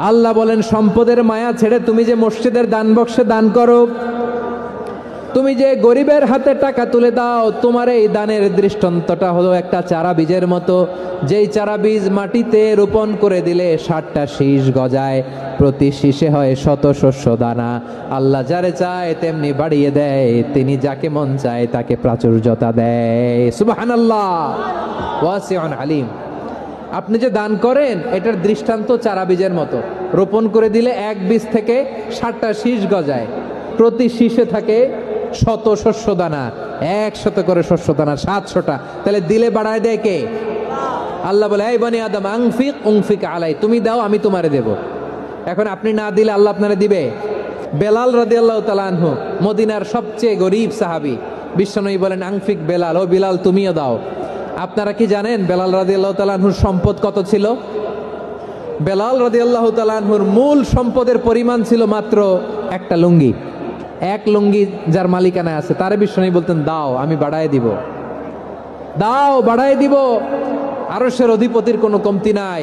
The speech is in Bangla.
আল্লাহ বলেন সম্পদের মায়া ছেড়ে তুমি যে মসজিদের দান বক্সে দান করো, তুমি যে গরিবের হাতে টাকা তুলে দাও, তোমার এই দানের দৃষ্টান্তটা হলো একটা চারা বীজের মতো। যেই চারা বীজ মাটিতে রোপণ করে দিলে 60টা শীষ গজায়, প্রতি শীষে হয় শত শস্য দানা। আল্লাহ যারে চায় তেমনি বাড়িয়ে দেয়, তিনি যাকে মন চায় তাকে প্রাচুর্যতা দেয়। সুবহানাল্লাহ, ওয়াসিউন আলিম। আপনি যে দান করেন এটার দৃষ্টান্ত চারা বীজের মতো, রোপণ করে দিলে এক বীজ থেকে 60টা শীষ গজায়, প্রতি শীষে থাকে শত শস্য দানা, 100 করে শস্য দানা, 700টা। তাহলে দিলে বাড়ায় দেয় কে? আল্লাহ বলে, এই বনি আদম আনফিক উনফিক আলাই, তুমি দাও আমি তোমারে দেব। এখন আপনি না দিলে আল্লাহ আপনারে দিবে? বেলাল রাদিয়াল্লাহু তাআলা আনহু, মদিনার সবচেয়ে গরীব সাহাবী, বিশ্বনবী বলেন আনফিক বেলাল, ও বেলাল তুমিও দাও। আপনারা কি জানেন বেলাল রাদিয়াল্লাহু তাআলা আনহুর সম্পদ কত ছিল? বেলাল রাদিয়াল্লাহু তাআলা আনহুর মূল সম্পদের পরিমাণ ছিল মাত্র একটা লুঙ্গি। এক লুঙ্গি যার মালিকানায় আছে তারে বিশ্বনবী বলতেন, দাও আমি বাড়ায় দিব, দাও বাড়ায় দিব। আরশের অধিপতির কোনো কমতি নাই।